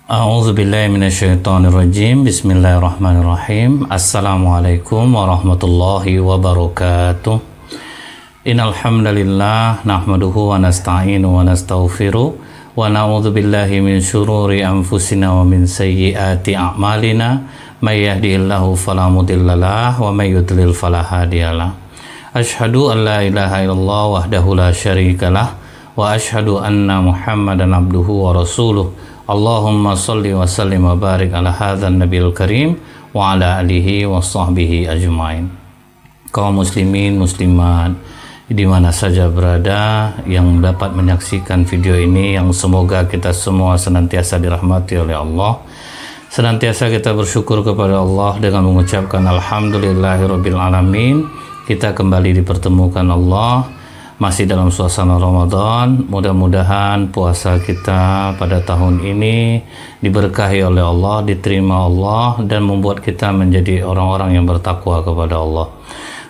A'udzubillahi minasyaitonirrajim. Bismillahirrahmanirrahim. Assalamualaikum warahmatullahi wabarakatuh. Innal hamdalillah nahmaduhu wa nasta'inu wa nastaghfiruh wa na'udzubillahi min syururi anfusina wa min sayyiati a'malina. May yahdihillahu fala mudhillalah wa may yudlil fala hadiyalah. Asyhadu an la ilaha illallah wahdahu la syarikalah wa asyhadu anna Muhammadan abduhu wa rasuluh. Allahumma salli wa sallim wa barik ala hadzal nabiyil karim wa ala alihi wa sahbihi ajmain. Kaum muslimin muslimat di mana saja berada yang dapat menyaksikan video ini, yang semoga kita semua senantiasa dirahmati oleh Allah, senantiasa kita bersyukur kepada Allah dengan mengucapkan alhamdulillahirabbil alamin. Kita kembali dipertemukan Allah masih dalam suasana Ramadan. Mudah-mudahan puasa kita pada tahun ini diberkahi oleh Allah, diterima Allah, dan membuat kita menjadi orang-orang yang bertakwa kepada Allah.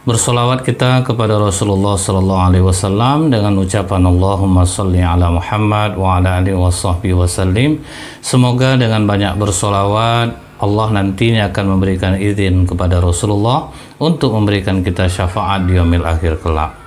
Bersolawat kita kepada Rasulullah Sallallahu Alaihi Wasallam dengan ucapan Allahumma salli ala Muhammad wa ala alihi wa sahbihi wasallim. Semoga dengan banyak bersolawat Allah nantinya akan memberikan izin kepada Rasulullah untuk memberikan kita syafaat di yaumil akhir kelak.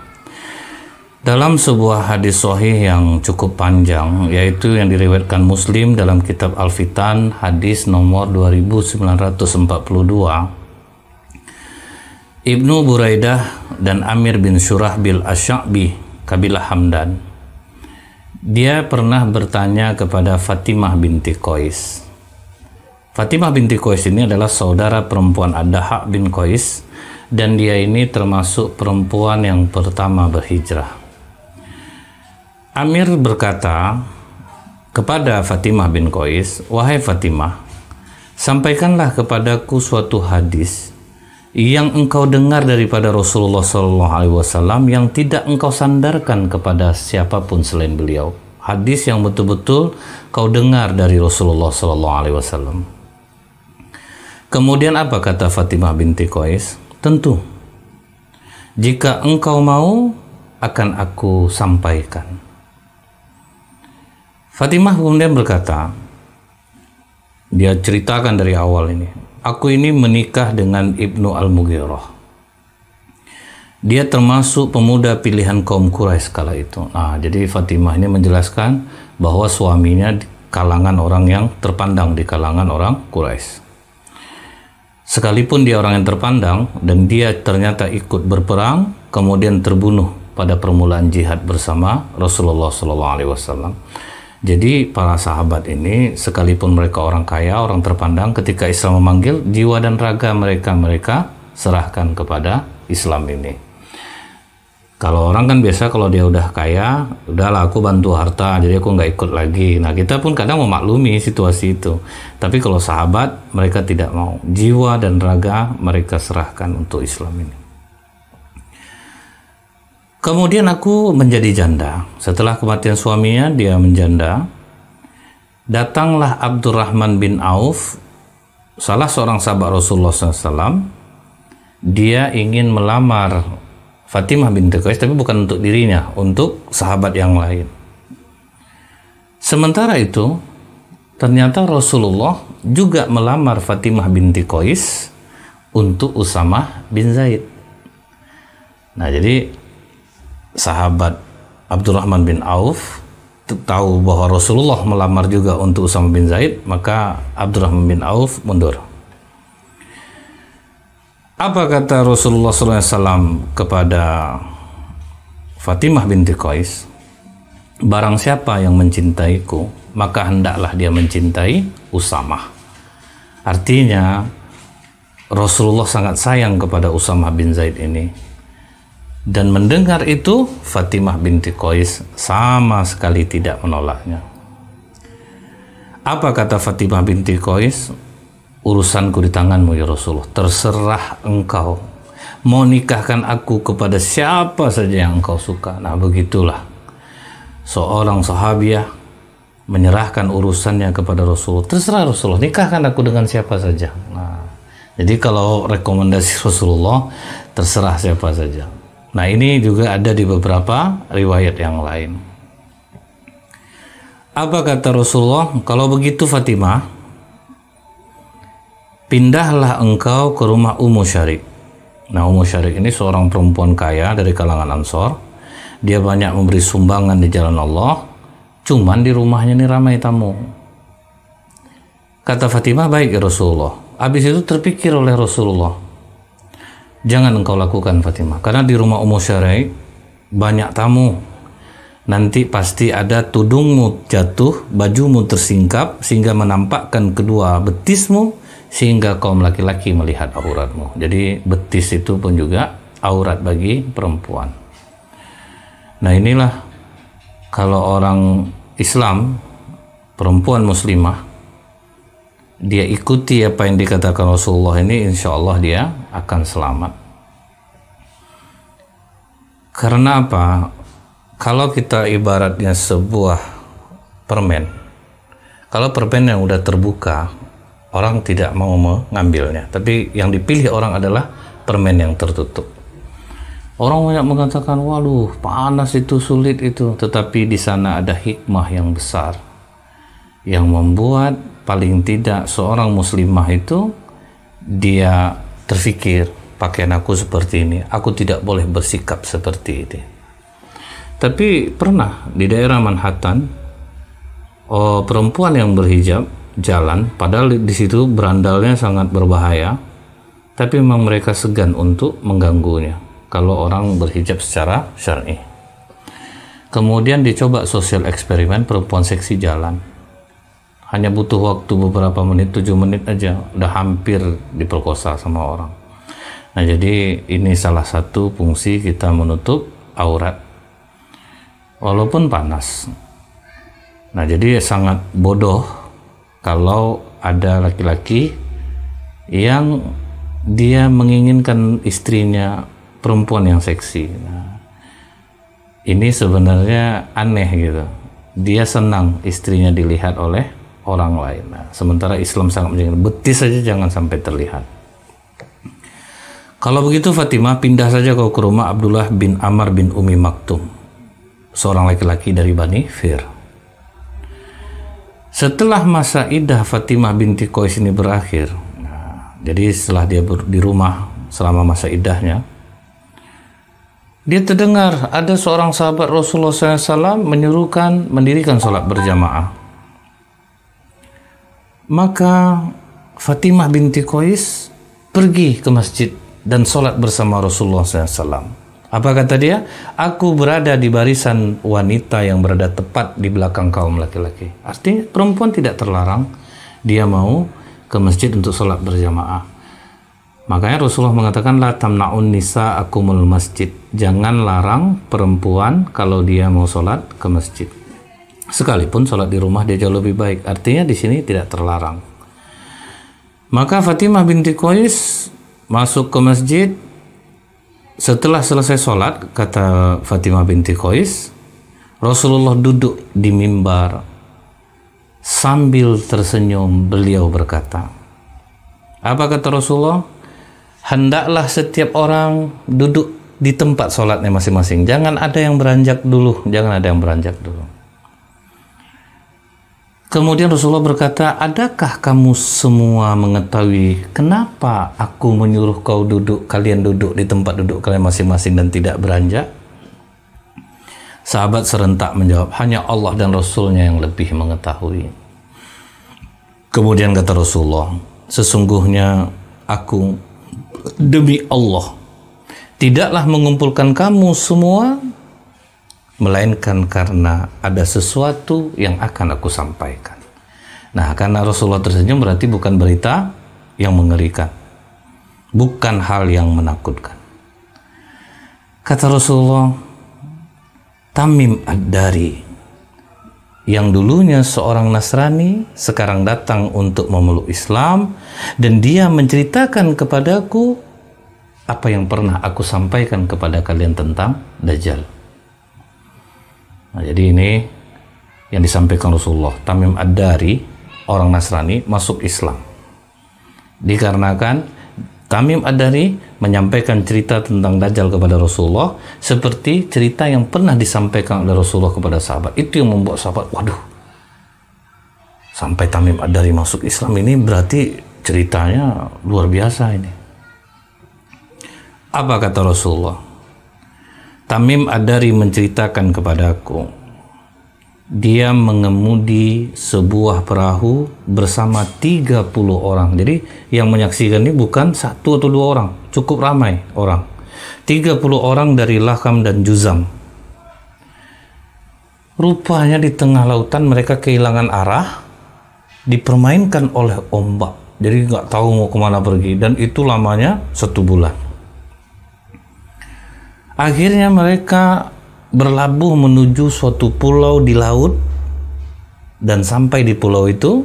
Dalam sebuah hadis sahih yang cukup panjang, yaitu yang diriwayatkan Muslim dalam kitab Al-Fitan, hadis nomor 2942, Ibnu Buraidah dan Amir bin Syurahbil Asy-Sya'bi kabilah Hamdan, dia pernah bertanya kepada Fatimah binti Qais. Fatimah binti Qais ini adalah saudara perempuan Ad-Dahhak bin Qais, dan dia ini termasuk perempuan yang pertama berhijrah. Amir berkata kepada Fatimah bin Qais, "Wahai Fatimah, sampaikanlah kepadaku suatu hadis yang engkau dengar daripada Rasulullah SAW yang tidak engkau sandarkan kepada siapapun selain beliau. Hadis yang betul-betul kau dengar dari Rasulullah SAW." Kemudian apa kata Fatimah binti Qais? "Tentu, jika engkau mau akan aku sampaikan." Fatimah kemudian berkata, dia ceritakan dari awal ini, "Aku ini menikah dengan Ibnu Al-Mughirah. Dia termasuk pemuda pilihan kaum Quraisy kala itu." Nah, jadi Fatimah ini menjelaskan bahwa suaminya di kalangan orang yang terpandang di kalangan orang Quraisy. Sekalipun dia orang yang terpandang dan dia ternyata ikut berperang, kemudian terbunuh pada permulaan jihad bersama Rasulullah SAW. Jadi para sahabat ini, sekalipun mereka orang kaya, orang terpandang, ketika Islam memanggil, jiwa dan raga mereka serahkan kepada Islam ini. Kalau orang kan biasa kalau dia udah kaya, udahlah aku bantu harta, jadi aku nggak ikut lagi. Nah, kita pun kadang memaklumi situasi itu. Tapi kalau sahabat, mereka tidak mau. Jiwa dan raga mereka serahkan untuk Islam ini. Kemudian aku menjadi janda. Setelah kematian suaminya, dia menjanda. Datanglah Abdurrahman bin Auf, salah seorang sahabat Rasulullah SAW. Dia ingin melamar Fatimah binti Qais, tapi bukan untuk dirinya, untuk sahabat yang lain. Sementara itu, ternyata Rasulullah juga melamar Fatimah binti Qais untuk Usamah bin Zaid. Nah, jadi sahabat Abdurrahman bin Auf tahu bahwa Rasulullah melamar juga untuk Usamah bin Zaid, maka Abdurrahman bin Auf mundur. Apa kata Rasulullah SAW kepada Fatimah binti Qais? "Barang siapa yang mencintaiku, maka hendaklah dia mencintai Usamah." Artinya Rasulullah sangat sayang kepada Usamah bin Zaid ini. Dan mendengar itu, Fatimah binti Qais sama sekali tidak menolaknya. Apa kata Fatimah binti Qais? "Urusanku di tanganmu ya Rasulullah, terserah engkau mau nikahkan aku kepada siapa saja yang engkau suka." Nah, begitulah seorang sahabiah menyerahkan urusannya kepada Rasulullah. Terserah Rasulullah, nikahkan aku dengan siapa saja. Nah, jadi kalau rekomendasi Rasulullah, terserah siapa saja. Nah, ini juga ada di beberapa riwayat yang lain. Apa kata Rasulullah? Kalau begitu Fatimah, pindahlah engkau ke rumah Ummu Syarik. Nah, Ummu Syarik ini seorang perempuan kaya dari kalangan Ansor. Dia banyak memberi sumbangan di jalan Allah. Cuman di rumahnya ini ramai tamu. Kata Fatimah, baik ya Rasulullah. Habis itu terpikir oleh Rasulullah, jangan engkau lakukan Fatimah, karena di rumah Ummu Syarik banyak tamu. Nanti pasti ada tudungmu jatuh, bajumu tersingkap sehingga menampakkan kedua betismu sehingga kaum laki-laki melihat auratmu. Jadi betis itu pun juga aurat bagi perempuan. Nah, inilah kalau orang Islam, perempuan muslimah, dia ikuti apa yang dikatakan Rasulullah ini, insya Allah dia akan selamat. Karena apa? Kalau kita ibaratnya sebuah permen, kalau permen yang udah terbuka, orang tidak mau mengambilnya. Tapi yang dipilih orang adalah permen yang tertutup. Orang banyak mengatakan, waduh, panas itu, sulit itu. Tetapi di sana ada hikmah yang besar, yang membuat paling tidak seorang muslimah itu, dia terfikir, pakaian aku seperti ini, aku tidak boleh bersikap seperti ini. Tapi pernah di daerah Manhattan, perempuan yang berhijab jalan, padahal di situ berandalnya sangat berbahaya, tapi memang mereka segan untuk mengganggunya kalau orang berhijab secara syar'i. Kemudian dicoba sosial eksperimen, perempuan seksi jalan. Hanya butuh waktu beberapa menit, 7 menit aja udah hampir diperkosa sama orang. Nah, jadi ini salah satu fungsi kita menutup aurat walaupun panas. Nah, jadi sangat bodoh kalau ada laki-laki yang dia menginginkan istrinya perempuan yang seksi. Nah, ini sebenarnya aneh gitu. Dia senang istrinya dilihat oleh orang lain. Nah, sementara Islam sangat menjaga betis saja jangan sampai terlihat. Kalau begitu Fatimah, pindah saja kau ke rumah Abdullah bin Amr bin Umi Maktum, seorang laki-laki dari Bani Fir. Setelah masa iddah Fatimah binti Qais ini berakhir, nah, jadi setelah dia di rumah selama masa iddahnya, dia terdengar ada seorang sahabat Rasulullah SAW menyuruhkan mendirikan sholat berjamaah. Maka Fatimah binti Qais pergi ke masjid dan sholat bersama Rasulullah SAW. Apa kata dia? Aku berada di barisan wanita yang berada tepat di belakang kaum laki-laki. Artinya perempuan tidak terlarang, dia mau ke masjid untuk sholat berjamaah. Makanya Rasulullah mengatakan, la tamna'un nisa akumul masjid. Jangan larang perempuan kalau dia mau sholat ke masjid. Sekalipun sholat di rumah dia jauh lebih baik. Artinya di sini tidak terlarang. Maka Fatimah binti Qais masuk ke masjid. Setelah selesai sholat, kata Fatimah binti Qais, Rasulullah duduk di mimbar. Sambil tersenyum, beliau berkata, apa kata Rasulullah? Hendaklah setiap orang duduk di tempat sholatnya masing-masing. Jangan ada yang beranjak dulu. Jangan ada yang beranjak dulu. Kemudian Rasulullah berkata, adakah kamu semua mengetahui kenapa aku menyuruh kalian duduk di tempat duduk kalian masing-masing dan tidak beranjak? Sahabat serentak menjawab, hanya Allah dan Rasulnya yang lebih mengetahui. Kemudian kata Rasulullah, sesungguhnya aku demi Allah tidaklah mengumpulkan kamu semua melainkan karena ada sesuatu yang akan aku sampaikan. Nah, karena Rasulullah tersenyum berarti bukan berita yang mengerikan, bukan hal yang menakutkan. Kata Rasulullah, Tamim Ad-Dari yang dulunya seorang Nasrani sekarang datang untuk memeluk Islam, dan dia menceritakan kepadaku apa yang pernah aku sampaikan kepada kalian tentang Dajjal. Nah, jadi ini yang disampaikan Rasulullah. Tamim Ad-Dari, orang Nasrani, masuk Islam dikarenakan Tamim Ad-Dari menyampaikan cerita tentang Dajjal kepada Rasulullah seperti cerita yang pernah disampaikan oleh Rasulullah kepada sahabat. Itu yang membuat sahabat, waduh, sampai Tamim Ad-Dari masuk Islam ini berarti ceritanya luar biasa ini. Apa kata Rasulullah? Tamim Ad-Dari menceritakan kepadaku, dia mengemudi sebuah perahu bersama 30 orang. Jadi yang menyaksikan ini bukan 1 atau 2 orang, cukup ramai orang. 30 orang dari Laham dan Juzam. Rupanya di tengah lautan mereka kehilangan arah, dipermainkan oleh ombak. Jadi nggak tahu mau kemana pergi, dan itu lamanya 1 bulan. Akhirnya mereka berlabuh menuju suatu pulau di laut, dan sampai di pulau itu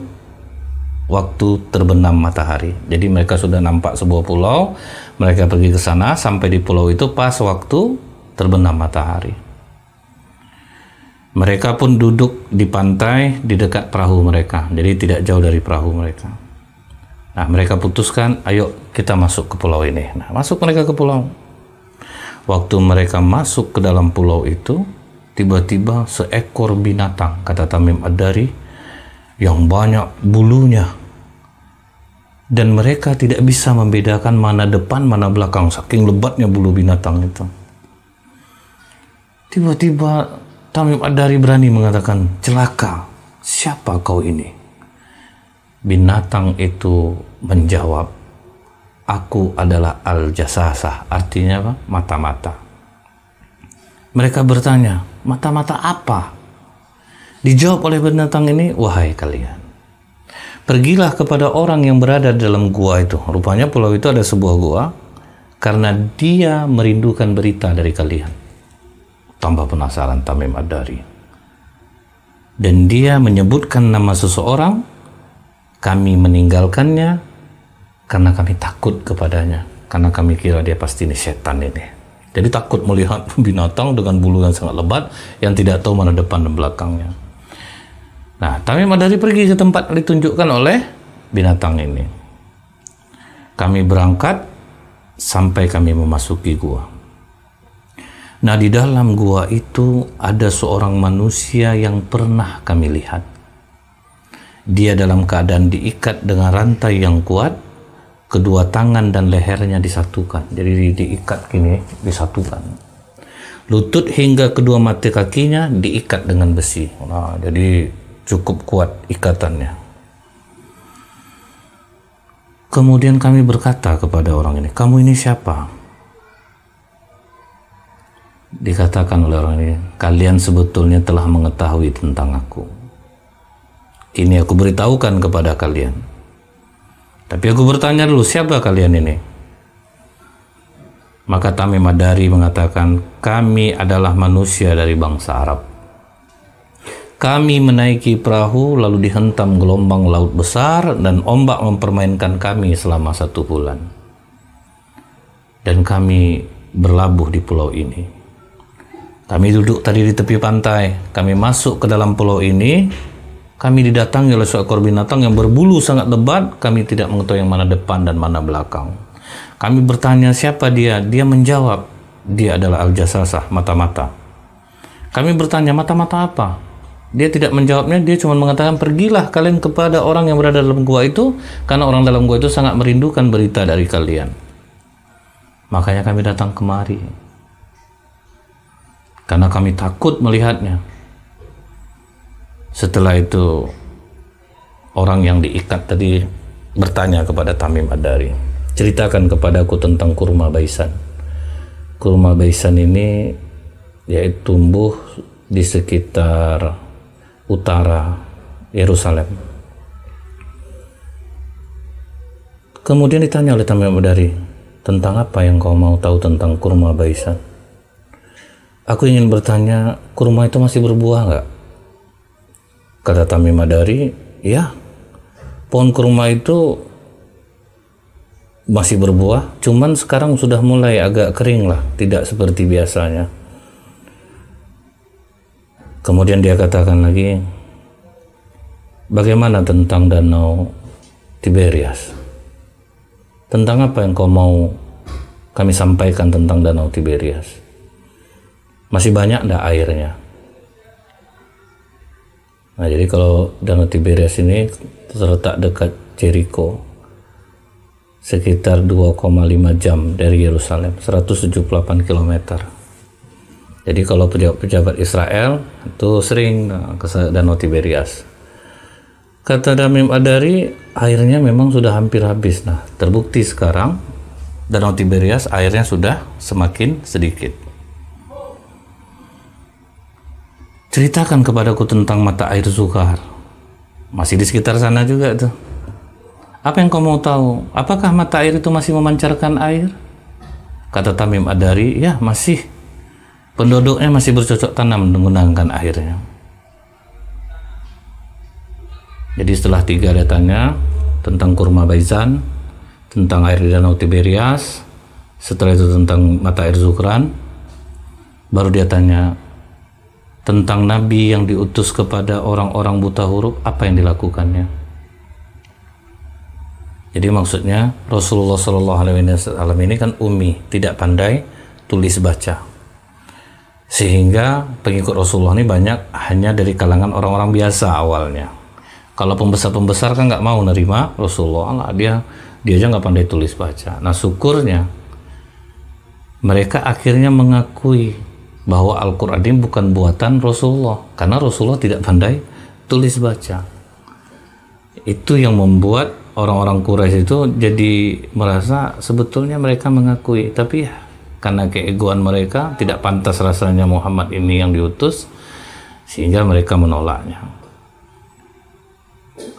waktu terbenam matahari. Jadi mereka sudah nampak sebuah pulau, mereka pergi ke sana, sampai di pulau itu pas waktu terbenam matahari. Mereka pun duduk di pantai di dekat perahu mereka, jadi tidak jauh dari perahu mereka. Nah, mereka putuskan, ayo kita masuk ke pulau ini. Nah, masuk mereka ke pulau. Waktu mereka masuk ke dalam pulau itu, tiba-tiba seekor binatang, kata Tamim Ad-Dari, yang banyak bulunya. Dan mereka tidak bisa membedakan mana depan, mana belakang, saking lebatnya bulu binatang itu. Tiba-tiba Tamim Ad-Dari berani mengatakan, celaka, siapa kau ini? Binatang itu menjawab, aku adalah Al-Jasasah, artinya apa? Mata-mata. Mereka bertanya, mata-mata apa? Dijawab oleh binatang ini, wahai kalian, pergilah kepada orang yang berada dalam gua itu. Rupanya pulau itu ada sebuah gua, karena dia merindukan berita dari kalian. Tambah penasaran Tamim Ad-Dari. Dan dia menyebutkan nama seseorang, kami meninggalkannya karena kami takut kepadanya, karena kami kira dia pasti ini setan ini. Jadi takut melihat binatang dengan bulu yang sangat lebat yang tidak tahu mana depan dan belakangnya. Nah, Tamim Ad-Dari pergi ke tempat yang ditunjukkan oleh binatang ini. Kami berangkat sampai kami memasuki gua. Nah, di dalam gua itu ada seorang manusia yang pernah kami lihat. Dia dalam keadaan diikat dengan rantai yang kuat, kedua tangan dan lehernya disatukan. Jadi diikat gini, disatukan. Lutut hingga kedua mata kakinya diikat dengan besi. Nah, jadi cukup kuat ikatannya. Kemudian kami berkata kepada orang ini, kamu ini siapa? Dikatakan oleh orang ini, kalian sebetulnya telah mengetahui tentang aku. Ini aku beritahukan kepada kalian. Tapi aku bertanya dulu, siapa kalian ini? Maka Tamim Ad-Dari mengatakan, kami adalah manusia dari bangsa Arab. Kami menaiki perahu lalu dihentam gelombang laut besar dan ombak mempermainkan kami selama 1 bulan. Dan kami berlabuh di pulau ini. Kami duduk tadi di tepi pantai, kami masuk ke dalam pulau ini, kami didatangi oleh seekor binatang yang berbulu sangat lebat, kami tidak mengetahui yang mana depan dan mana belakang. Kami bertanya siapa dia, dia menjawab, dia adalah Al-Jasasah, mata-mata. Kami bertanya, mata-mata apa? Dia tidak menjawabnya, dia cuma mengatakan, pergilah kalian kepada orang yang berada dalam gua itu, karena orang dalam gua itu sangat merindukan berita dari kalian. Makanya kami datang kemari. Karena kami takut melihatnya. Setelah itu orang yang diikat tadi bertanya kepada Tamim Ad-Dari, ceritakan kepadaku tentang kurma baisan. Kurma baisan ini yaitu tumbuh di sekitar utara Yerusalem. Kemudian ditanya oleh Tamim Ad-Dari, tentang apa yang kau mau tahu tentang kurma baisan? Aku ingin bertanya, kurma itu masih berbuah nggak? Kata Tamim Ad-Dari, ya, pohon kurma itu masih berbuah, cuman sekarang sudah mulai agak kering lah, tidak seperti biasanya. Kemudian dia katakan lagi, bagaimana tentang danau Tiberias? Tentang apa yang kau mau kami sampaikan tentang danau Tiberias? Masih banyak enggak airnya? Nah, jadi kalau Danau Tiberias ini terletak dekat Jericho, sekitar 2,5 jam dari Yerusalem, 178 km. Jadi kalau pejabat Israel itu sering ke Danau Tiberias. Kata Tamim Ad-Dari, airnya memang sudah hampir habis. Nah, terbukti sekarang Danau Tiberias airnya sudah semakin sedikit. Ceritakan kepadaku tentang mata air Zuhar. Masih di sekitar sana juga tuh. Apa yang kau mau tahu? Apakah mata air itu masih memancarkan air? Kata Tamim Ad-Dari, ya masih. Penduduknya masih bercocok tanam menggunakan airnya. Jadi setelah 3 dia tanya tentang kurma Baizan, tentang air di Danau Tiberias, setelah itu tentang mata air Zukran, baru dia tanya tentang Nabi yang diutus kepada orang-orang buta huruf, apa yang dilakukannya. Jadi maksudnya Rasulullah SAW ini kan ummi, tidak pandai tulis baca, sehingga pengikut Rasulullah ini banyak hanya dari kalangan orang-orang biasa awalnya. Kalau pembesar-pembesar kan nggak mau nerima Rasulullah, dia aja nggak pandai tulis baca. Nah, syukurnya mereka akhirnya mengakui bahwa Al-Quran ini bukan buatan Rasulullah, karena Rasulullah tidak pandai tulis baca. Itu yang membuat orang-orang Quraisy itu jadi merasa sebetulnya mereka mengakui, tapi ya karena keegoan mereka, tidak pantas rasanya Muhammad ini yang diutus, sehingga mereka menolaknya.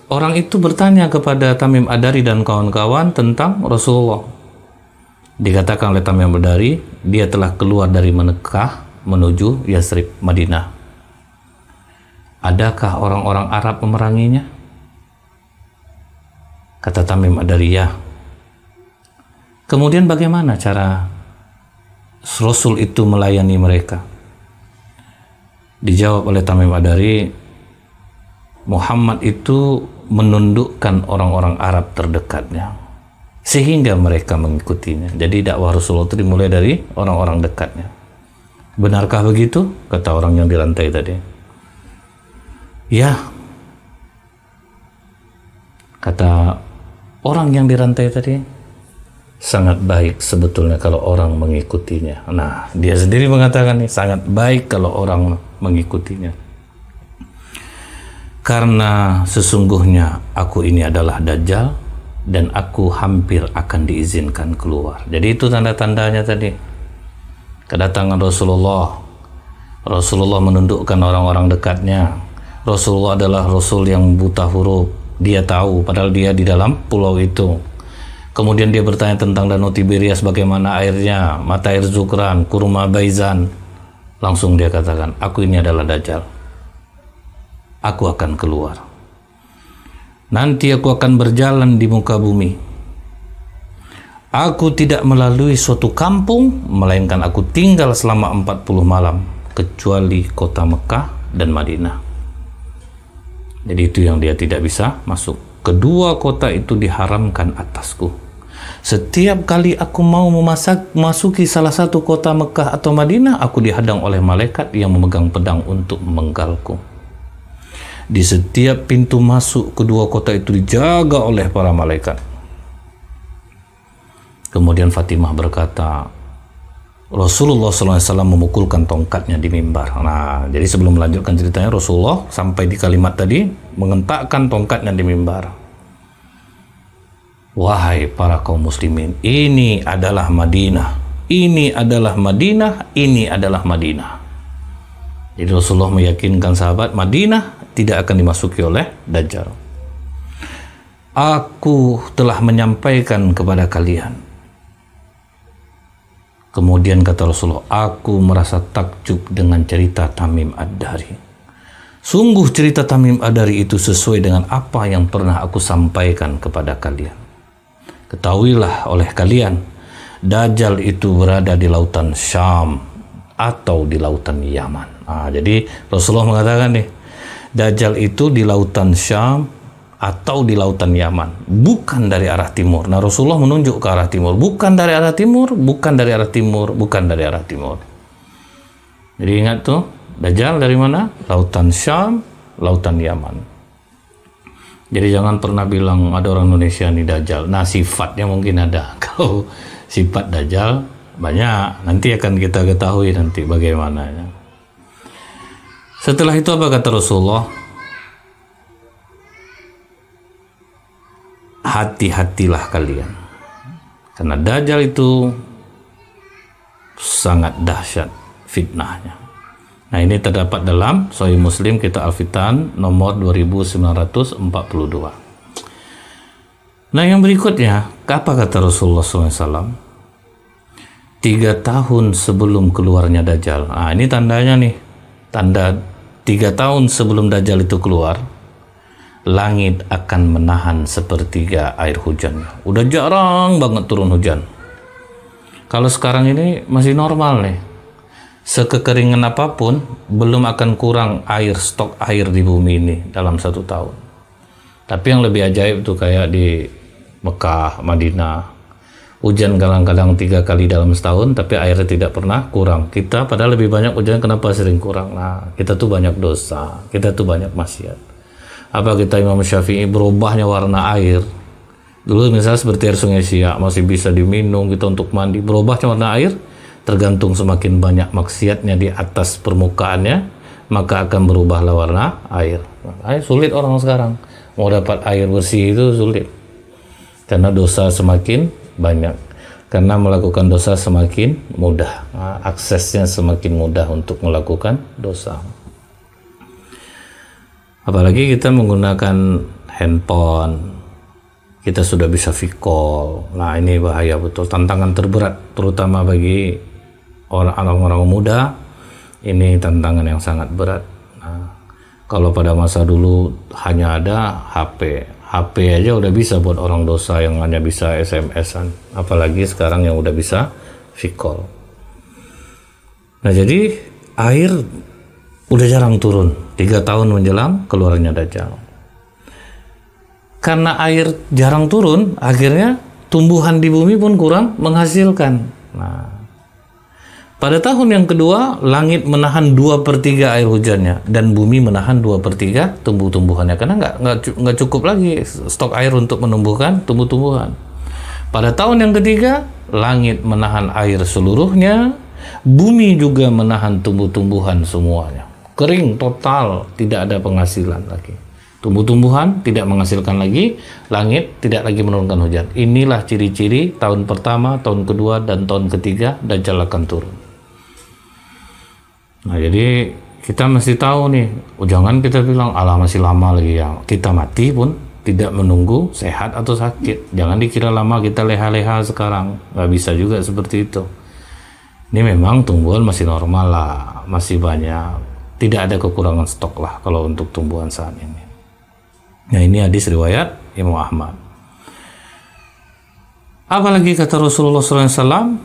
Orang itu bertanya kepada Tamim Ad-Dari dan kawan-kawan tentang Rasulullah. Dikatakan oleh Tamim Ad-Dari, dia telah keluar dari Mekah menuju Yasrib, Madinah. Adakah orang-orang Arab memeranginya? Kata Tamim Ad-Dari, ya. Kemudian bagaimana cara Rasul itu melayani mereka? Dijawab oleh Tamim Ad-Dari, Muhammad itu menundukkan orang-orang Arab terdekatnya sehingga mereka mengikutinya. Jadi dakwah Rasulullah itu dimulai dari orang-orang dekatnya. Benarkah begitu? Kata orang yang dirantai tadi. Ya. Kata orang yang dirantai tadi, sangat baik sebetulnya kalau orang mengikutinya. Nah, dia sendiri mengatakan nih, sangat baik kalau orang mengikutinya. Karena sesungguhnya aku ini adalah Dajjal dan aku hampir akan diizinkan keluar. Jadi itu tanda-tandanya tadi. Kedatangan Rasulullah. Rasulullah menundukkan orang-orang dekatnya. Rasulullah adalah Rasul yang buta huruf. Dia tahu, padahal dia di dalam pulau itu. Kemudian dia bertanya tentang Danau Tiberias, bagaimana airnya, mata air Zukran, kurma Baizan. Langsung dia katakan, aku ini adalah Dajjal. Aku akan keluar. Nanti aku akan berjalan di muka bumi. Aku tidak melalui suatu kampung, melainkan aku tinggal selama 40 malam, kecuali kota Mekah dan Madinah. Jadi itu yang dia tidak bisa masuk. Kedua kota itu diharamkan atasku. Setiap kali aku mau memasuki salah satu kota Mekah atau Madinah, aku dihadang oleh malaikat yang memegang pedang untuk memenggalku. Di setiap pintu masuk kedua kota itu dijaga oleh para malaikat. Kemudian Fatimah berkata, Rasulullah SAW memukulkan tongkatnya di mimbar. Nah, jadi sebelum melanjutkan ceritanya, Rasulullah sampai di kalimat tadi mengentakkan tongkatnya di mimbar. Wahai para kaum muslimin, ini adalah Madinah, ini adalah Madinah, ini adalah Madinah. Jadi Rasulullah meyakinkan sahabat, Madinah tidak akan dimasuki oleh Dajjal. Aku telah menyampaikan kepada kalian. Kemudian kata Rasulullah, aku merasa takjub dengan cerita Tamim Ad-Dari. Sungguh cerita Tamim Ad-Dari itu sesuai dengan apa yang pernah aku sampaikan kepada kalian. Ketahuilah oleh kalian, Dajjal itu berada di lautan Syam atau di lautan Yaman. Nah, jadi Rasulullah mengatakan nih, Dajjal itu di lautan Syam atau di lautan Yaman, bukan dari arah timur. Nah, Rasulullah menunjuk ke arah timur, bukan dari arah timur, bukan dari arah timur, bukan dari arah timur. Jadi ingat tuh, Dajjal dari mana? Lautan Syam lautan Yaman. Jadi jangan pernah bilang ada orang Indonesia ini dajjal. Nah, sifatnya mungkin ada. Kalau sifat dajjal banyak, nanti akan kita ketahui nanti bagaimana. Setelah itu apa kata Rasulullah? Hati-hatilah kalian, karena dajjal itu sangat dahsyat fitnahnya. Nah, ini terdapat dalam Sahih Muslim kitab Al-Fitan nomor 2942. Nah, yang berikutnya, apa kata Rasulullah SAW? 3 tahun sebelum keluarnya Dajjal. Nah, ini tandanya nih. Tanda 3 tahun sebelum Dajjal itu keluar, langit akan menahan sepertiga air hujannya. Udah jarang banget turun hujan. Kalau sekarang ini masih normal nih. Sekekeringan apapun, belum akan kurang air, stok air di bumi ini dalam 1 tahun. Tapi yang lebih ajaib itu kayak di Mekah, Madinah. Hujan kadang-kadang 3 kali dalam setahun, tapi airnya tidak pernah kurang. Kita padahal lebih banyak hujan, kenapa sering kurang? Nah, kita tuh banyak dosa, kita tuh banyak maksiat. Apa kita Imam Syafi'i berubahnya warna air? Dulu misalnya seperti air Sungai Siak masih bisa diminum kita untuk mandi, berubahnya warna air tergantung semakin banyak maksiatnya di atas permukaannya, maka akan berubahlah warna air. Makanya sulit orang sekarang mau dapat air bersih, itu sulit karena dosa semakin banyak, karena melakukan dosa semakin mudah, aksesnya semakin mudah untuk melakukan dosa. Apalagi kita menggunakan handphone, kita sudah bisa video call. Nah, ini bahaya betul, tantangan terberat terutama bagi orang-orang muda. Ini tantangan yang sangat berat. Nah, kalau pada masa dulu hanya ada HP aja udah bisa buat orang dosa yang hanya bisa SMS-an, apalagi sekarang yang udah bisa video call. Nah, jadi air udah jarang turun 3 tahun menjelang keluarnya Dajjal. Karena air jarang turun, akhirnya tumbuhan di bumi pun kurang menghasilkan. Nah, pada tahun yang kedua, langit menahan 2/3 air hujannya dan bumi menahan 2/3 tumbuh-tumbuhannya, karena nggak cukup lagi stok air untuk menumbuhkan tumbuh-tumbuhan. Pada tahun yang ketiga, langit menahan air seluruhnya, bumi juga menahan tumbuh-tumbuhan semuanya. Kering total, tidak ada penghasilan lagi. Tumbuh-tumbuhan tidak menghasilkan lagi, langit tidak lagi menurunkan hujan. Inilah ciri-ciri tahun pertama, tahun kedua, dan tahun ketiga Dajjal akan turun. Nah, jadi kita mesti tahu nih, jangan kita bilang alah masih lama lagi ya. Kita mati pun tidak menunggu sehat atau sakit. Jangan dikira lama kita leha-leha sekarang, nggak bisa juga seperti itu. Ini memang tumbuhan masih normal lah, masih banyak. Tidak ada kekurangan stok lah kalau untuk tumbuhan saat ini. Nah, ini hadis riwayat Imam Ahmad. Apalagi kata Rasulullah SAW,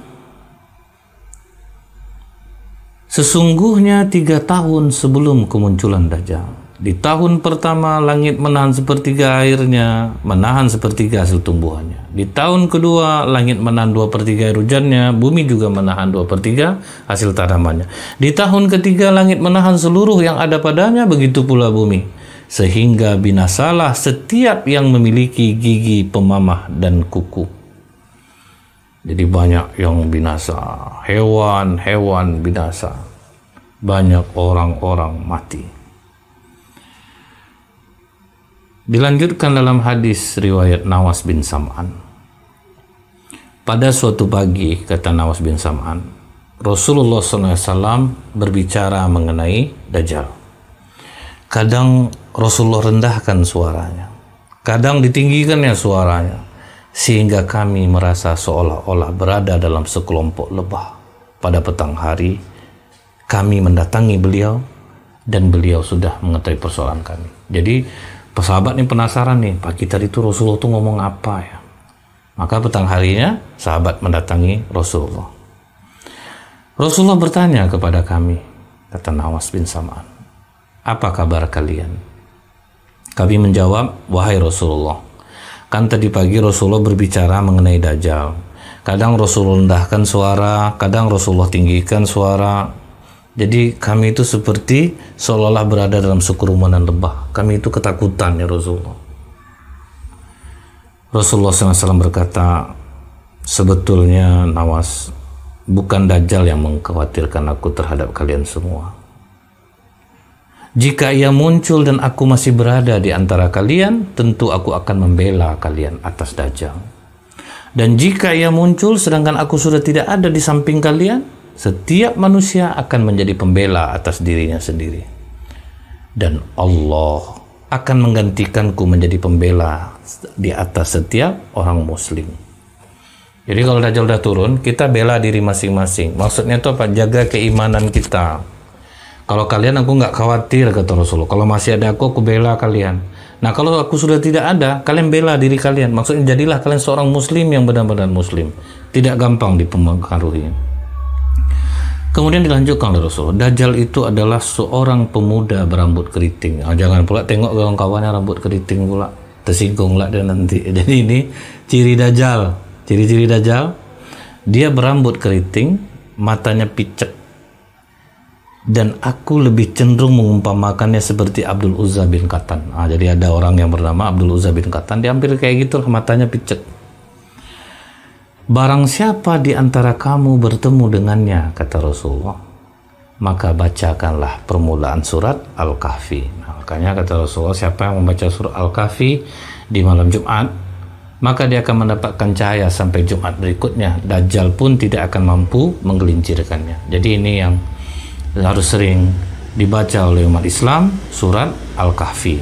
sesungguhnya 3 tahun sebelum kemunculan Dajjal, di tahun pertama langit menahan 1/3 airnya, menahan 1/3 hasil tumbuhannya. Di tahun kedua langit menahan 2/3 air hujannya, bumi juga menahan 2/3 hasil tanamannya. Di tahun ketiga langit menahan seluruh yang ada padanya, begitu pula bumi, sehingga binasalah setiap yang memiliki gigi pemamah dan kuku. Jadi banyak yang binasa, hewan-hewan binasa, banyak orang-orang mati. Dilanjutkan dalam hadis riwayat Nawas bin Sam'an. Pada suatu pagi, kata Nawas bin Sam'an, Rasulullah SAW berbicara mengenai Dajjal. Kadang Rasulullah rendahkan suaranya, kadang ditinggikannya suaranya, sehingga kami merasa seolah-olah berada dalam sekelompok lebah. Pada petang hari, kami mendatangi beliau, dan beliau sudah mengetahui persoalan kami. Jadi, sahabat ini penasaran nih, pagi tadi itu Rasulullah tuh ngomong apa ya? Maka petang harinya sahabat mendatangi Rasulullah. Rasulullah bertanya kepada kami, kata Nawas bin Sam'an, apa kabar kalian? Kami menjawab, wahai Rasulullah, kan tadi pagi Rasulullah berbicara mengenai Dajjal. Kadang Rasulullah rendahkan suara, kadang Rasulullah tinggikan suara. Jadi kami itu seperti seolah-olah berada dalam sekerumunan lebah. Kami itu ketakutan ya Rasulullah. Rasulullah SAW berkata, sebetulnya Nawas, bukan Dajjal yang mengkhawatirkan aku terhadap kalian semua. Jika ia muncul dan aku masih berada di antara kalian, tentu aku akan membela kalian atas Dajjal. Dan jika ia muncul sedangkan aku sudah tidak ada di samping kalian, setiap manusia akan menjadi pembela atas dirinya sendiri. Dan Allah akan menggantikanku menjadi pembela di atas setiap orang muslim. Jadi kalau Dajjal udah turun, kita bela diri masing-masing. Maksudnya itu apa? Jaga keimanan kita. Kalau kalian aku nggak khawatir, kata Rasulullah. Kalau masih ada aku bela kalian. Nah kalau aku sudah tidak ada, kalian bela diri kalian. Maksudnya jadilah kalian seorang muslim yang benar-benar muslim. Tidak gampang dipengaruhi. Kemudian dilanjutkan oleh Rasulullah, Dajjal itu adalah seorang pemuda berambut keriting. Jangan pula tengok kawan-kawannya rambut keriting pula, tersinggung lah dia nanti. Jadi ini ciri Dajjal. Ciri-ciri Dajjal, dia berambut keriting, matanya picek. Dan aku lebih cenderung mengumpamakannya seperti Abdul Uzza bin Qatan. Jadi ada orang yang bernama Abdul Uzza bin Qatan, dia hampir kayak gitu, matanya picek. Barang siapa di antara kamu bertemu dengannya, kata Rasulullah, maka bacakanlah permulaan surat Al-Kahfi. Makanya kata Rasulullah, siapa yang membaca surat Al-Kahfi di malam Jumat, maka dia akan mendapatkan cahaya sampai Jumat berikutnya. Dajjal pun tidak akan mampu menggelincirkannya. Jadi ini yang harus sering dibaca oleh umat Islam, surat Al-Kahfi.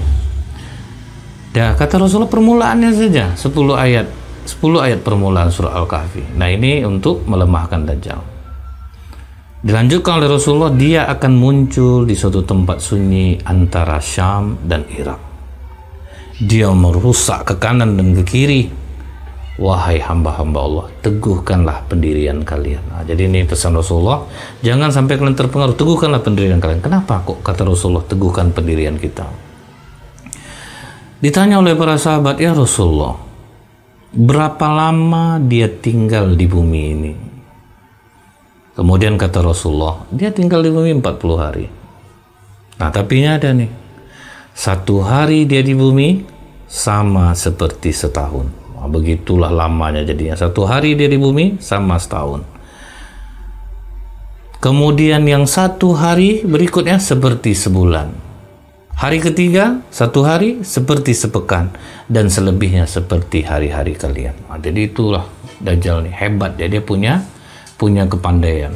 Dan kata Rasulullah, permulaannya saja 10 ayat permulaan surah Al-Kahfi. Nah ini untuk melemahkan Dajjal. Dilanjutkan oleh Rasulullah, dia akan muncul di suatu tempat sunyi antara Syam dan Irak. Dia merusak ke kanan dan ke kiri. Wahai hamba-hamba Allah, teguhkanlah pendirian kalian. Nah, jadi ini pesan Rasulullah, jangan sampai kalian terpengaruh, teguhkanlah pendirian kalian. Kenapa kok kata Rasulullah teguhkan pendirian kita? Ditanya oleh para sahabat, ya Rasulullah, berapa lama dia tinggal di bumi ini? Kemudian kata Rasulullah, dia tinggal di bumi 40 hari. Nah tapinya ada nih, 1 hari dia di bumi sama seperti setahun. Nah, begitulah lamanya jadinya. 1 hari dia di bumi sama setahun. Kemudian yang 1 hari berikutnya seperti sebulan. Hari ketiga, 1 hari seperti sepekan, dan selebihnya seperti hari-hari kalian. Nah, jadi itulah Dajjal nih, hebat dia punya kepandaian.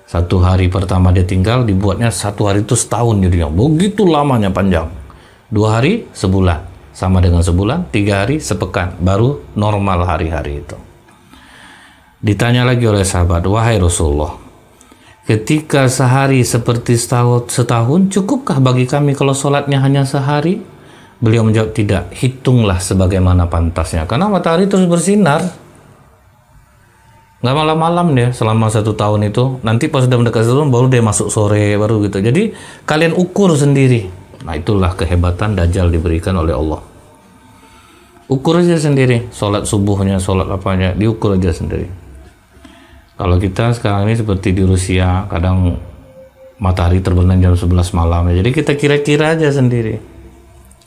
1 hari pertama dia tinggal, dibuatnya 1 hari itu setahun jadinya. Begitu lamanya, panjang. 2 hari sebulan, sama dengan sebulan. 3 hari sepekan, baru normal hari-hari itu. Ditanya lagi oleh sahabat, wahai Rasulullah, ketika sehari seperti setahun, cukupkah bagi kami kalau sholatnya hanya sehari? Beliau menjawab, tidak, hitunglah sebagaimana pantasnya. Karena matahari terus bersinar. Nggak malam-malam dia selama 1 tahun itu. Nanti pas sudah mendekat setahun, baru dia masuk sore, baru gitu. Jadi kalian ukur sendiri. Nah itulah kehebatan Dajjal diberikan oleh Allah. Ukur aja sendiri. Sholat subuhnya, sholat apanya, diukur aja sendiri. Kalau kita sekarang ini seperti di Rusia, kadang matahari terbenam jam 11 malam. Jadi kita kira-kira aja sendiri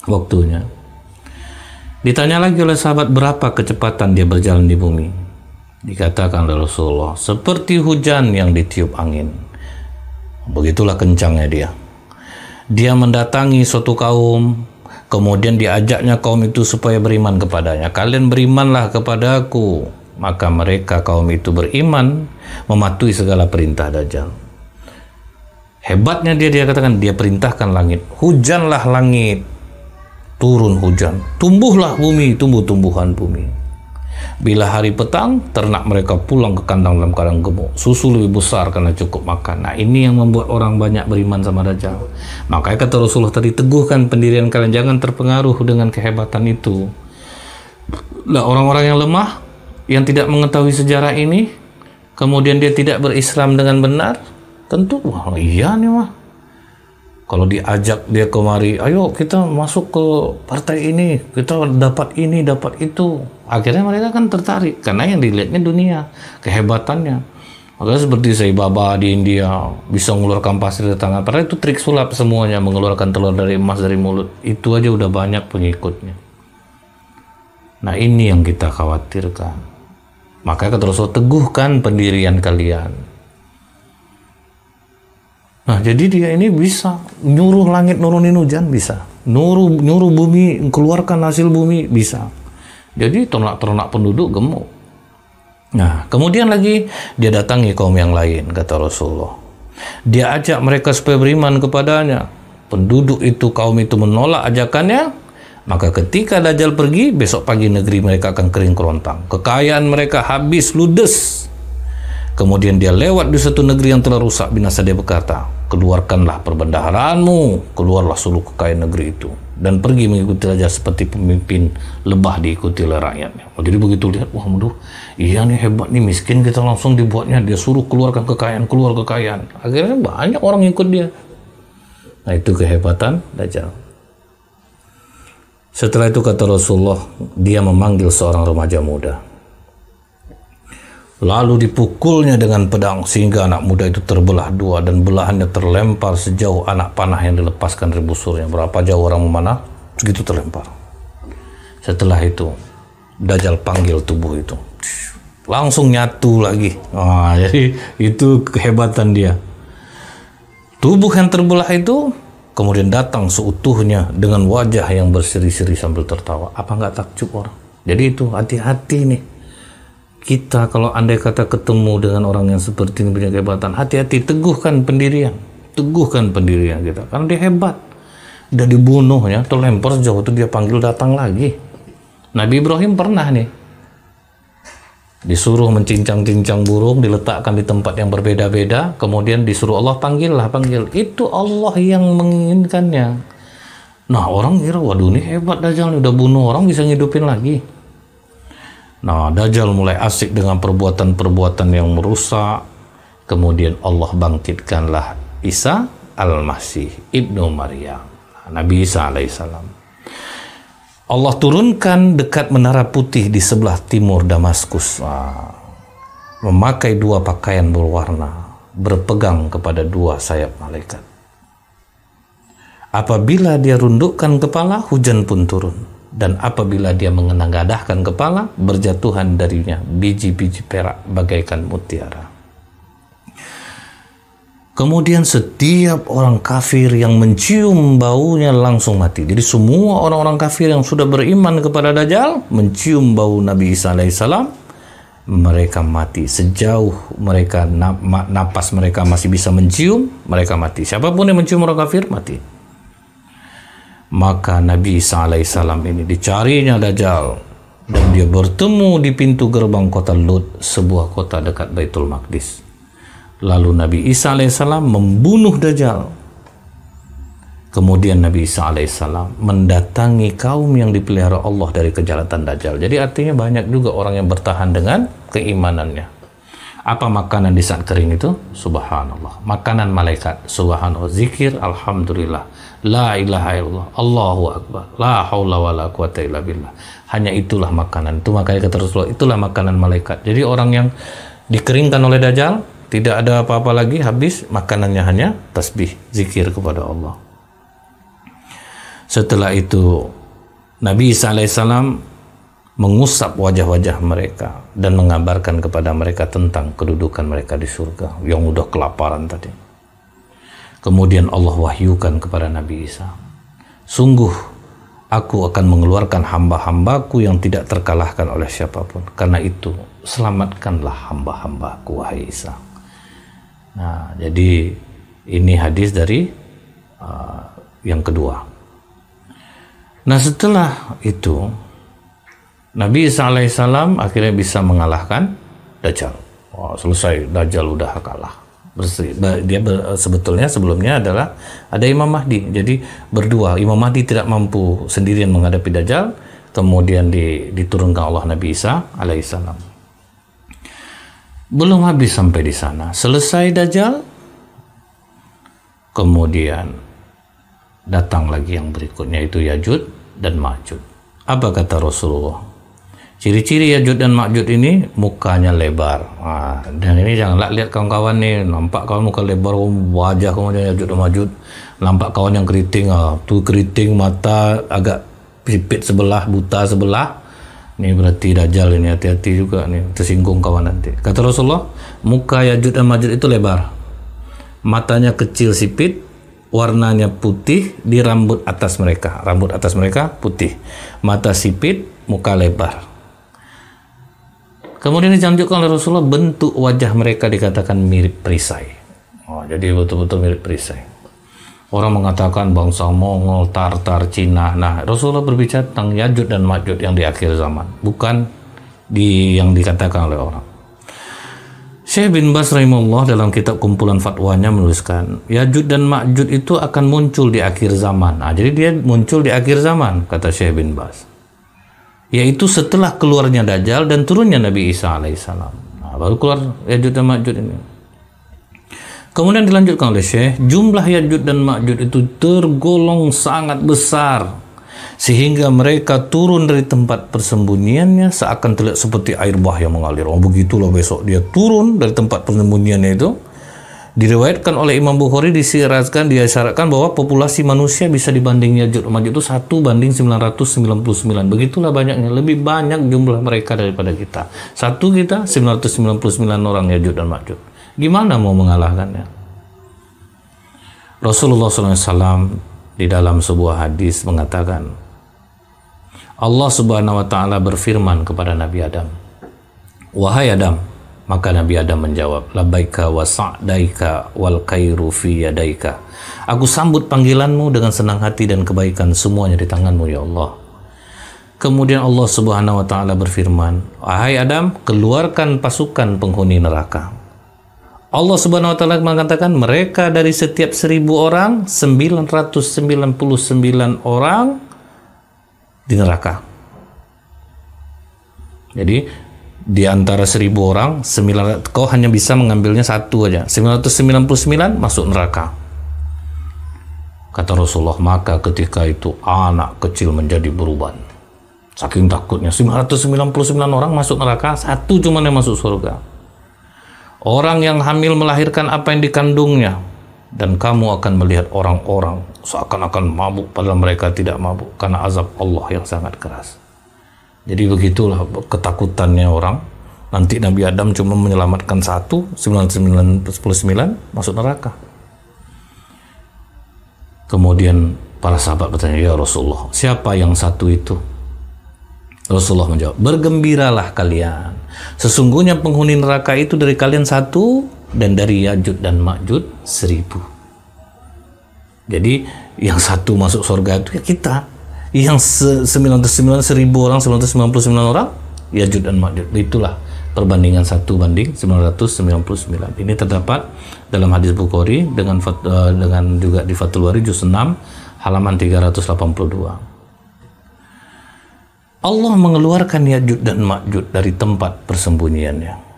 waktunya. Ditanya lagi oleh sahabat, berapa kecepatan dia berjalan di bumi? Dikatakan oleh Rasulullah, seperti hujan yang ditiup angin. Begitulah kencangnya dia. Dia mendatangi suatu kaum, kemudian diajaknya kaum itu supaya beriman kepadanya. Kalian berimanlah kepada aku. Maka mereka kaum itu beriman, mematuhi segala perintah Dajjal. Hebatnya dia katakan, dia perintahkan langit, hujanlah langit, turun hujan, tumbuhlah bumi, tumbuh-tumbuhan bumi. Bila hari petang, ternak mereka pulang ke kandang dalam keadaan gemuk, susu lebih besar karena cukup makan. Nah ini yang membuat orang banyak beriman sama Dajjal. Makanya kata Rasulullah tadi, teguhkan pendirian kalian, jangan terpengaruh dengan kehebatan itu. Lah orang-orang yang lemah, yang tidak mengetahui sejarah ini, kemudian dia tidak berislam dengan benar, tentu wah iya nih mah, kalau diajak dia kemari, ayo kita masuk ke partai ini, kita dapat ini, dapat itu, akhirnya mereka kan tertarik karena yang dilihatnya dunia, kehebatannya. Maka seperti Sai Baba di India bisa mengeluarkan pasir dari tangan. Padahal itu trik sulap semuanya, mengeluarkan telur dari emas dari mulut. Itu aja udah banyak pengikutnya. Nah ini yang kita khawatirkan. Makanya kata Rasul, teguhkan pendirian kalian. Nah jadi dia ini bisa nyuruh langit nurunin hujan, bisa. Nyuruh bumi keluarkan hasil bumi, bisa. Jadi ternak-ternak penduduk gemuk. Nah, kemudian lagi dia datangi kaum yang lain, kata Rasulullah. Dia ajak mereka supaya beriman kepadanya. Penduduk itu, kaum itu menolak ajakannya. Maka ketika Dajjal pergi, besok pagi negeri mereka akan kering kerontang. Kekayaan mereka habis, ludes. Kemudian dia lewat di satu negeri yang telah rusak binasa. Dia berkata, keluarkanlah perbendaharaanmu, keluarlah seluruh kekayaan negeri itu, dan pergi mengikuti raja seperti pemimpin lebah diikuti oleh rakyatnya. Jadi begitu lihat, wah aduh, iya nih hebat nih, miskin kita langsung dibuatnya, dia suruh keluarkan kekayaan, keluar kekayaan. Akhirnya banyak orang ikut dia. Nah itu kehebatan Dajjal. Setelah itu kata Rasulullah, dia memanggil seorang remaja muda. Lalu dipukulnya dengan pedang sehingga anak muda itu terbelah dua dan belahannya terlempar sejauh anak panah yang dilepaskan dari busurnya. Berapa jauh orang memanah, segitu terlempar. Setelah itu Dajjal panggil tubuh itu, langsung nyatu lagi. Nah, jadi itu kehebatan dia. Tubuh yang terbelah itu kemudian datang seutuhnya dengan wajah yang berseri-seri sambil tertawa. Apa nggak takjub orang? Jadi itu hati-hati nih. Kita kalau andai kata ketemu dengan orang yang seperti ini punya kehebatan, hati-hati, teguhkan pendirian kita, karena dia hebat. Udah dibunuh ya, terlempar sejauh itu, dia panggil datang lagi. Nabi Ibrahim pernah nih disuruh mencincang-cincang burung, diletakkan di tempat yang berbeda-beda, kemudian disuruh Allah panggil. Itu Allah yang menginginkannya. Nah orang kira, waduh ini hebat Dajjal, udah bunuh orang bisa ngidupin lagi. Nah, Dajjal mulai asik dengan perbuatan-perbuatan yang merusak. Kemudian Allah bangkitkanlah Isa al-Masih ibnu Maryam, Nabi Isa alaihissalam. Allah turunkan dekat menara putih di sebelah timur Damaskus, memakai dua pakaian berwarna, berpegang kepada dua sayap malaikat. Apabila dia rundukkan kepala, hujan pun turun. Dan apabila dia mengenanggadahkan kepala, berjatuhan darinya biji-biji perak bagaikan mutiara. Kemudian setiap orang kafir yang mencium baunya langsung mati. Jadi semua orang-orang kafir yang sudah beriman kepada Dajjal mencium bau Nabi Isa alaihissalam, mereka mati. Sejauh mereka napas mereka masih bisa mencium, mereka mati. Siapapun yang mencium orang kafir mati. Maka Nabi Isa alaihissalam ini dicarinya Dajjal, dan dia bertemu di pintu gerbang kota Lut, sebuah kota dekat Baitul Maqdis. Lalu Nabi Isa alaihissalam membunuh Dajjal. Kemudian Nabi Isa alaihissalam mendatangi kaum yang dipelihara Allah dari kejahatan Dajjal. Jadi artinya banyak juga orang yang bertahan dengan keimanannya. Apa makanan di saat kering itu? Subhanallah. Makanan malaikat. Subhanallah. Zikir, alhamdulillah. La ilaha illallah. Allahu akbar. La haula wa la quwata illa billah. Hanya itulah makanan. Itu makanya kata Rasulullah, itulah makanan malaikat. Jadi orang yang dikeringkan oleh Dajjal, tidak ada apa-apa lagi, habis, makanannya hanya tasbih, zikir kepada Allah. Setelah itu Nabi Isa alaihissalam mengusap wajah-wajah mereka dan mengabarkan kepada mereka tentang kedudukan mereka di surga yang udah kelaparan tadi. Kemudian Allah wahyukan kepada Nabi Isa, sungguh aku akan mengeluarkan hamba-hambaku yang tidak terkalahkan oleh siapapun. Karena itu selamatkanlah hamba-hambaku wahai Isa. Nah, jadi ini hadis dari yang kedua. Nah, setelah itu Nabi Isa alaihissalam akhirnya bisa mengalahkan Dajjal. Wah, selesai, Dajjal udah kalah. Sebetulnya sebelumnya adalah ada Imam Mahdi. Jadi berdua, Imam Mahdi tidak mampu sendirian menghadapi Dajjal. Kemudian diturunkan Allah Nabi Isa alaihissalam. Belum habis sampai di sana. Selesai Dajjal, kemudian datang lagi yang berikutnya, itu Yajud dan Majud. Apa kata Rasulullah? Ciri-ciri Ya'juj dan Ma'juj ini mukanya lebar. Dan ini janganlah lihat kawan-kawan nih, nampak kawan muka lebar, wajah kawan Ya'juj dan Ma'juj. Nampak kawan yang keriting, tuh keriting, mata agak pipit sebelah, buta sebelah. Ini berarti Dajjal ini, hati-hati juga nih, tersinggung kawan nanti. Kata Rasulullah, muka Ya'juj dan Ma'juj itu lebar. Matanya kecil sipit, warnanya putih di rambut atas mereka. Rambut atas mereka putih. Mata sipit, muka lebar. Kemudian dilanjutkan oleh Rasulullah, bentuk wajah mereka dikatakan mirip perisai. Jadi betul-betul mirip perisai. Orang mengatakan bangsa Mongol, Tartar, Cina. Nah, Rasulullah berbicara tentang Ya'juj dan Ma'juj yang di akhir zaman, bukan yang dikatakan oleh orang. Syekh bin Baz rahimahullah dalam kitab kumpulan fatwanya menuliskan, Ya'juj dan Ma'juj itu akan muncul di akhir zaman. Jadi dia muncul di akhir zaman, kata Syekh bin Baz. Yaitu setelah keluarnya Dajjal dan turunnya Nabi Isa alaihissalam. Baru keluar Ya'juj dan Ma'juj ini. Kemudian dilanjutkan oleh Syekh, jumlah Ya'juj dan Ma'juj itu tergolong sangat besar, sehingga mereka turun dari tempat persembunyiannya seakan terlihat seperti air bah yang mengalir. Begitulah besok dia turun dari tempat persembunyiannya itu. Diriwayatkan oleh Imam Bukhari, disyaratkan bahwa populasi manusia bisa dibanding Ya'juj dan Ma'juj itu 1:999. Begitulah banyaknya, lebih banyak jumlah mereka daripada kita. Satu kita 999 orang Ya'juj dan Ma'juj. Gimana mau mengalahkannya? Rasulullah SAW di dalam sebuah hadis mengatakan, Allah Subhanahu wa Ta'ala berfirman kepada Nabi Adam, wahai Adam. Maka Nabi Adam menjawab, labbaika wa sa'daika wal khairu fi yadaika. Aku sambut panggilanmu dengan senang hati dan kebaikan semuanya di tanganmu ya Allah. Kemudian Allah Subhanahu wa Ta'ala berfirman, wahai Adam, keluarkan pasukan penghuni neraka. Allah Subhanahu wa Ta'ala mengatakan, mereka dari setiap 1000 orang 999 orang di neraka. Jadi di antara 1000 orang, kau hanya bisa mengambilnya satu aja. 999 masuk neraka. Kata Rasulullah, maka ketika itu anak kecil menjadi beruban. Saking takutnya, 999 orang masuk neraka, satu cuma yang masuk surga. Orang yang hamil melahirkan apa yang dikandungnya, dan kamu akan melihat orang-orang seakan-akan mabuk, padahal mereka tidak mabuk, karena azab Allah yang sangat keras. Jadi begitulah ketakutannya orang. Nanti Nabi Adam cuma menyelamatkan 999 masuk neraka. Kemudian para sahabat bertanya, ya Rasulullah, siapa yang satu itu? Rasulullah menjawab, bergembiralah kalian. Sesungguhnya penghuni neraka itu dari kalian satu, dan dari Ya'juj dan Ma'juj 1000. Jadi yang satu masuk surga itu ya kita. Yang 999 orang, 999 orang Ya'juj dan Ma'juj. Itulah perbandingan 1:999. Ini terdapat dalam hadis Bukhari dengan juga di Fathul Bari juz 6 halaman 382. Allah mengeluarkan Ya'juj dan Ma'juj dari tempat persembunyiannya.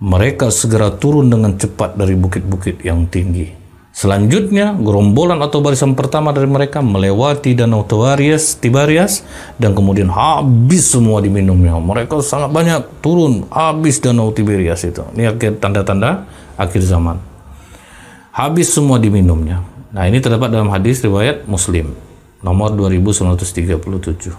Mereka segera turun dengan cepat dari bukit-bukit yang tinggi. Selanjutnya, gerombolan atau barisan pertama dari mereka melewati danau Tiberias dan kemudian habis semua diminumnya. Mereka sangat banyak turun, habis danau Tiberias itu. Ini tanda-tanda akhir zaman. Habis semua diminumnya. Nah, ini terdapat dalam hadis riwayat Muslim nomor 2937.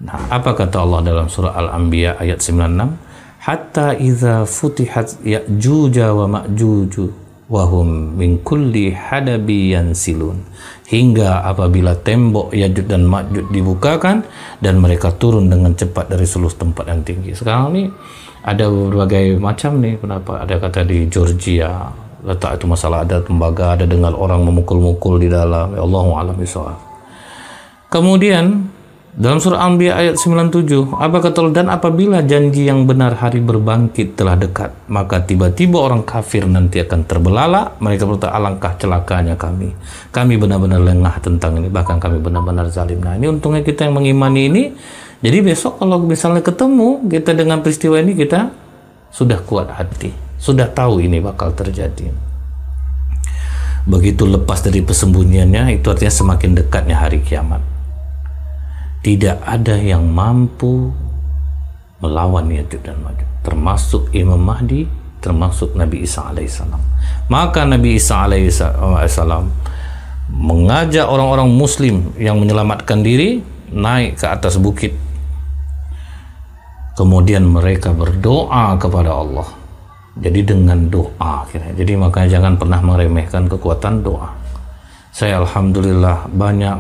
Nah, apa kata Allah dalam surah Al-Anbiya ayat 96? Hatta idza futihat Ya'juj wa Ma'juj wahum min kulli hadabi yansilun, hingga apabila tembok Ya'juj dan Ma'juj dibukakan dan mereka turun dengan cepat dari seluruh tempat yang tinggi. Sekarang ini ada berbagai macam nih, kenapa ada kata di Georgia letak itu masalah ada tembaga, ada dengar orang memukul-mukul di dalam. Ya Allahu a'lam bishawab. Kemudian dalam surah Al-Anbiya ayat 97, apa kata Allah, dan apabila janji yang benar hari berbangkit telah dekat, maka tiba-tiba orang kafir nanti akan terbelalak. Mereka berkata, alangkah celakanya kami benar-benar lengah tentang ini, bahkan kami benar-benar zalim. Nah, ini untungnya kita yang mengimani ini. Jadi besok kalau misalnya ketemu kita dengan peristiwa ini, kita sudah kuat hati, sudah tahu ini bakal terjadi. Begitu lepas dari persembunyiannya, itu artinya semakin dekatnya hari kiamat. Tidak ada yang mampu melawan Ya'juj dan Ma'juj, termasuk Imam Mahdi, termasuk Nabi Isa alaihissalam. Maka Nabi Isa alaihissalam mengajak orang-orang muslim yang menyelamatkan diri naik ke atas bukit. Kemudian mereka berdoa kepada Allah. Jadi dengan doa, jadi makanya jangan pernah meremehkan kekuatan doa. Saya alhamdulillah banyak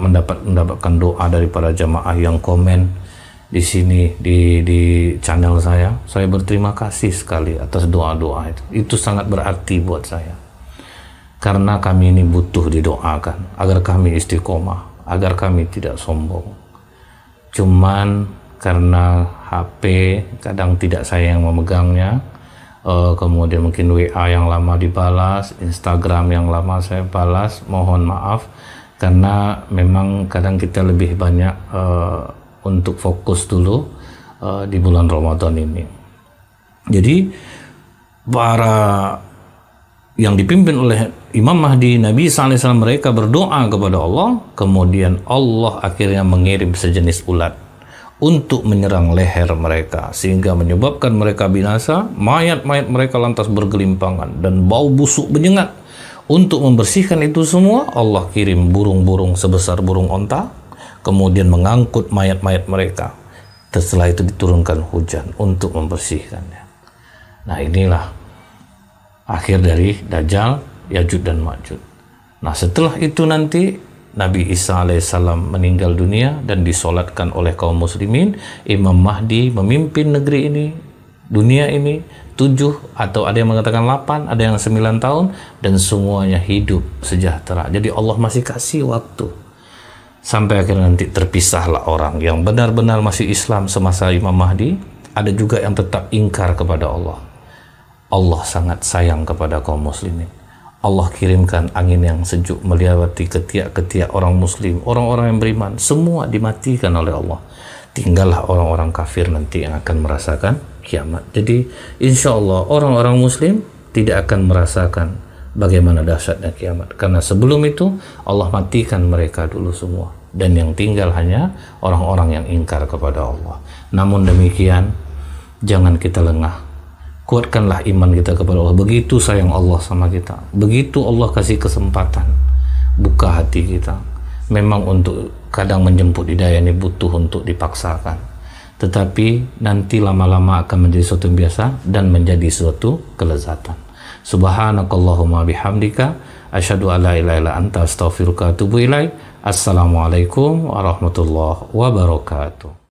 mendapatkan doa dari para jamaah yang komen di sini di channel saya. Saya berterima kasih sekali atas doa-doa itu. Itu sangat berarti buat saya. Karena kami ini butuh didoakan agar kami istiqomah, agar kami tidak sombong. Cuman karena HP kadang tidak saya yang memegangnya, kemudian mungkin WA yang lama dibalas, Instagram yang lama saya balas, mohon maaf karena memang kadang kita lebih banyak untuk fokus dulu di bulan Ramadan ini. Jadi para yang dipimpin oleh Imam Mahdi, Nabi SAW, mereka berdoa kepada Allah, kemudian Allah akhirnya mengirim sejenis ulat untuk menyerang leher mereka sehingga menyebabkan mereka binasa. Mayat-mayat mereka lantas bergelimpangan dan bau busuk menyengat. Untuk membersihkan itu semua, Allah kirim burung-burung sebesar burung onta, kemudian mengangkut mayat-mayat mereka. Setelah itu diturunkan hujan untuk membersihkannya. Nah, inilah akhir dari Dajjal, Ya'juj dan Ma'juj. Nah, setelah itu nanti Nabi Isa alaihissalam meninggal dunia dan disolatkan oleh kaum muslimin. Imam Mahdi memimpin negeri ini, dunia ini 7 atau ada yang mengatakan 8, ada yang 9 tahun, dan semuanya hidup sejahtera. Jadi Allah masih kasih waktu sampai akhirnya nanti terpisahlah orang yang benar-benar masih Islam semasa Imam Mahdi. Ada juga yang tetap ingkar kepada Allah. Allah sangat sayang kepada kaum muslimin. Allah kirimkan angin yang sejuk melewati ketiak-ketiak orang muslim, orang-orang yang beriman, semua dimatikan oleh Allah. Tinggallah orang-orang kafir nanti yang akan merasakan kiamat. Jadi insya Allah orang-orang muslim tidak akan merasakan bagaimana dahsyatnya kiamat, karena sebelum itu Allah matikan mereka dulu semua, dan yang tinggal hanya orang-orang yang ingkar kepada Allah. Namun demikian, jangan kita lengah. Kuatkanlah iman kita kepada Allah. Begitu sayang Allah sama kita, begitu Allah kasih kesempatan, buka hati kita. Memang untuk kadang menjemput hidayah ini butuh untuk dipaksakan, tetapi nanti lama-lama akan menjadi suatu biasa dan menjadi suatu kelezatan. Subhanakallahumma bihamdika asyhadu an la ilaha illa anta astaghfiruka wa atubu ilaik. Assalamualaikum warahmatullahi wabarakatuh.